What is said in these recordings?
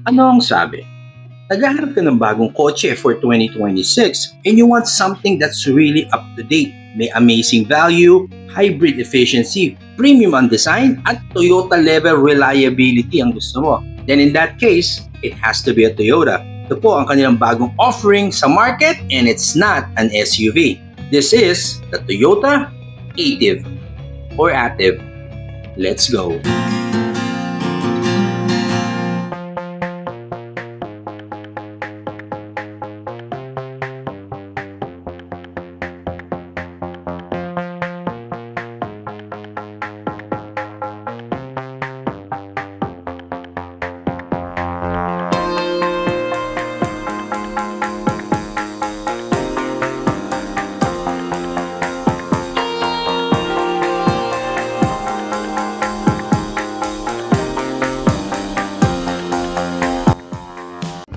Ano ang sabi? Naghahanap ka ng bagong kotse for 2026 and you want something that's really up to date. May amazing value, hybrid efficiency, premium on design, at Toyota level reliability ang gusto mo. Then in that case, it has to be a Toyota. Ito po ang kanilang bagong offering sa market and it's not an SUV. This is the Toyota Active or Active. Let's go!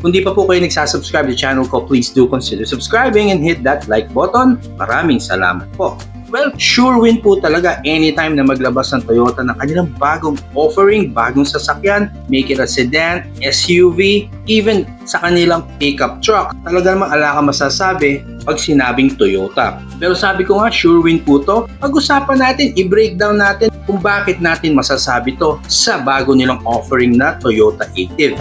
Kung di pa po kayo nagsasubscribe sa channel ko, please do consider subscribing and hit that like button. Maraming salamat po. Well, sure win po talaga anytime na maglabas ng Toyota ng kanilang bagong offering, bagong sasakyan, make it a sedan, SUV, even sa kanilang pickup truck. Talaga namang ala ka masasabi pag sinabing Toyota. Pero sabi ko nga, sure win po to. Pag-usapan natin, i-breakdown natin kung bakit natin masasabi to sa bago nilang offering na Toyota Active.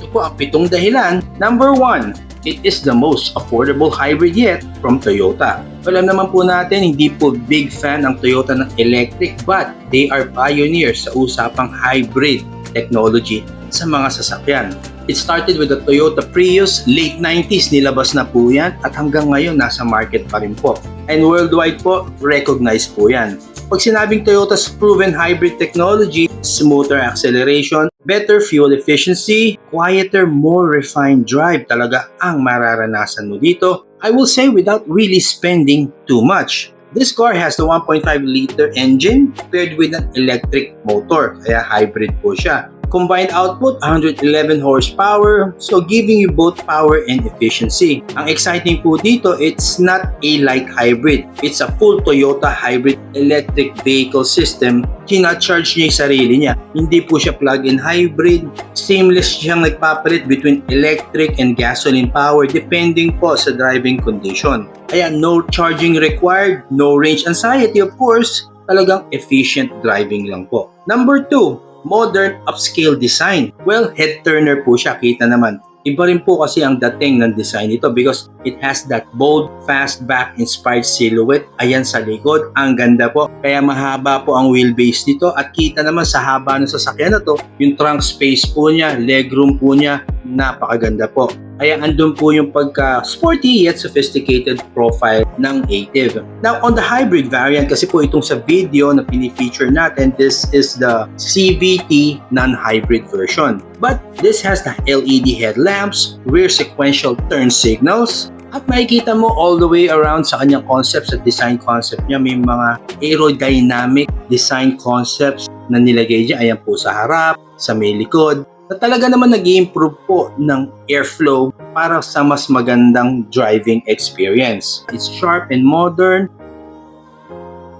Ang 7 dahilan. Number 1, it is the most affordable hybrid yet from Toyota. Alam naman po natin, hindi po big fan ang Toyota ng electric but they are pioneers sa usapang hybrid technology sa mga sasakyan. It started with the Toyota Prius, late 90s nilabas na po yan at hanggang ngayon nasa market pa rin po. And worldwide po, recognized po yan. Pag sinabing Toyota's proven hybrid technology, smoother acceleration, better fuel efficiency, quieter, more refined drive talaga ang mararanasan mo dito. I will say without really spending too much. This car has the 1.5-liter engine paired with an electric motor, kaya hybrid po siya. Combined output, 111 horsepower, so giving you both power and efficiency. Ang exciting po dito, it's not a light hybrid. It's a full Toyota hybrid electric vehicle system. Kina-charge niya yung sarili niya. Hindi po siya plug-in hybrid. Seamless siyang nagpapalit between electric and gasoline power depending po sa driving condition. Kaya no charging required, no range anxiety of course. Talagang efficient driving lang po. Number 2, modern upscale design. Well, head turner po siya, kita naman. Iba rin po kasi ang dating ng design nito because it has that bold, fastback inspired silhouette. Ayan sa likod, ang ganda po. Kaya mahaba po ang wheelbase nito at kita naman sa haba ng sasakyan na to, yung trunk space po niya, legroom po niya, napakaganda po. Kaya andun po yung pagka-sporty yet sophisticated profile ng Active. Now, on the hybrid variant, kasi po itong sa video na pinifeature natin, this is the CVT non-hybrid version. But this has the LED headlamps, rear sequential turn signals, at makikita mo all the way around sa kanyang concepts at design concept niya. May mga aerodynamic design concepts na nilagay niya. Ayan po sa harap, sa may likod, na talaga naman nag-i-improve po ng airflow para sa mas magandang driving experience. It's sharp and modern.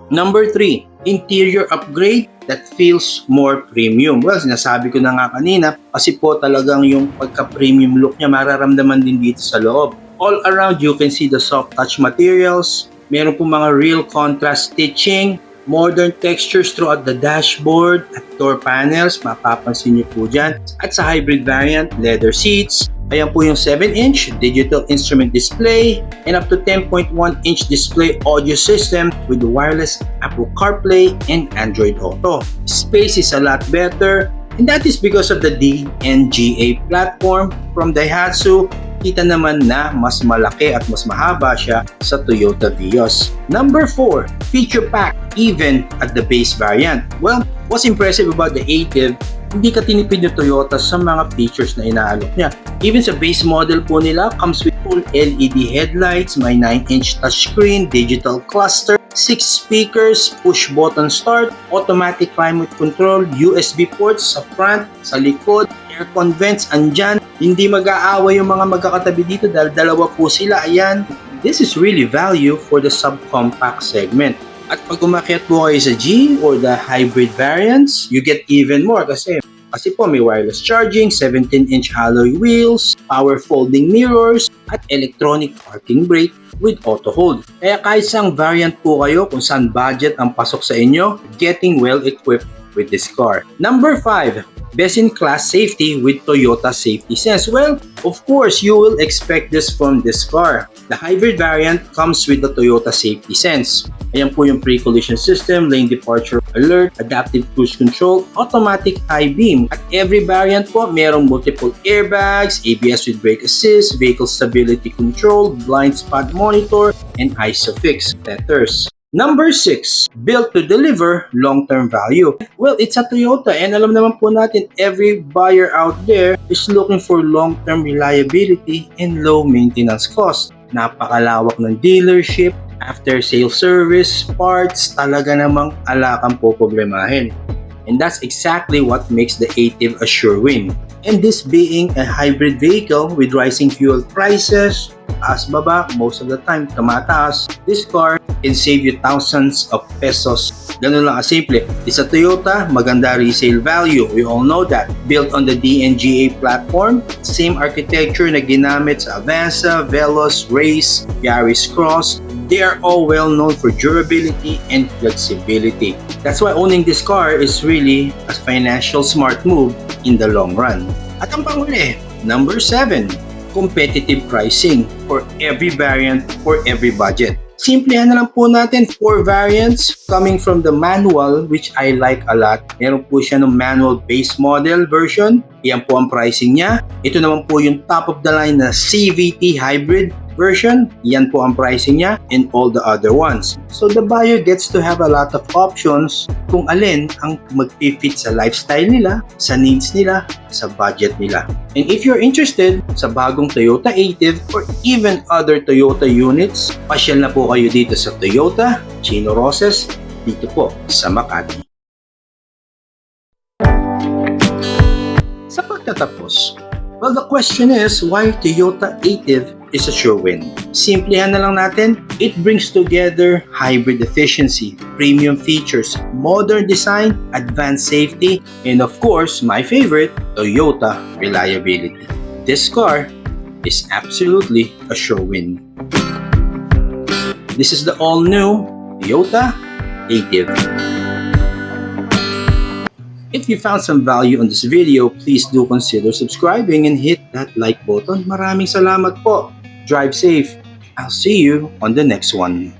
Number 3, interior upgrade that feels more premium. Well, sinasabi ko na nga kanina, kasi po talagang yung pagka-premium look niya mararamdaman din dito sa loob. All around, you can see the soft touch materials. Meron po mga real contrast stitching, modern textures throughout the dashboard at door panels, mapapansin niyo po dyan. At sa hybrid variant, leather seats. Ayan po yung 7-inch digital instrument display and up to 10.1-inch display audio system with wireless Apple CarPlay and Android Auto. Space is a lot better and that is because of the DNGA platform from Daihatsu. Kita naman na mas malaki at mas mahaba siya sa Toyota Vios. Number 4, feature pack even at the base variant. Well, what's impressive about the Active, hindi ka tinipid yung Toyota sa mga features na inaalok niya. Even sa base model po nila, comes with full LED headlights, may 9-inch touchscreen, digital cluster, 6 speakers, push button start, automatic climate control, USB ports sa front, sa likod, aircon vents andyan. Hindi mag-aaway yung mga magkakatabi dito dahil dalawa po sila. Ayan, this is really value for the subcompact segment. At pag umakyat po kayo sa G or the hybrid variants, you get even more kasi po may wireless charging, 17-inch alloy wheels, power folding mirrors, at electronic parking brake with auto hold. Kaya kahit sang variant po kayo kung saan budget ang pasok sa inyo, getting well equipped with this car. Number 5, best-in-class safety with Toyota Safety Sense. Well, of course, you will expect this from this car. The hybrid variant comes with the Toyota Safety Sense. Ayan po yung pre-collision system, lane departure alert, adaptive cruise control, automatic high beam. At every variant po, merong multiple airbags, ABS with brake assist, vehicle stability control, blind spot monitor, and ISOFIX tethers. Number 6, built to deliver long-term value. Well, it's a Toyota and alam naman po natin every buyer out there is looking for long-term reliability and low maintenance cost. Napakalawak ng dealership, after-sale service, parts, talaga namang alakang po problemahin. And that's exactly what makes the ATIV a sure win. And this being a hybrid vehicle with rising fuel prices, taas baba, most of the time tumataas, this car can save you thousands of pesos. Ganun lang kasimple. It's a Toyota, maganda resale value. We all know that. Built on the DNGA platform, same architecture na ginamit sa Avanza, Veloz, Race, Yaris Cross. They are all well known for durability and flexibility. That's why owning this car is really a financial smart move in the long run. At ang panghuli, number 7, competitive pricing for every variant, for every budget. Simplihan na lang po natin 4 variants coming from the manual, which I like a lot. Meron po siya ng manual base model version. Iyan po ang pricing niya. Ito naman po yung top of the line na CVT hybrid version. Yan po ang pricing niya and all the other ones. So the buyer gets to have a lot of options kung alin ang mag-fit sa lifestyle nila, sa needs nila, sa budget nila. And if you're interested sa bagong Toyota ATIV or even other Toyota units, pasyal na po kayo dito sa Toyota Chino Roces dito po sa Makati. Sa pagtatapos, well, the question is why Toyota ATIV is a sure win. Simplihan na lang natin, it brings together hybrid efficiency, premium features, modern design, advanced safety, and of course, my favorite, Toyota reliability. This car is absolutely a sure win. This is the all-new Toyota ATIV. If you found some value on this video, please do consider subscribing and hit that like button. Maraming salamat po. Drive safe. I'll see you on the next one.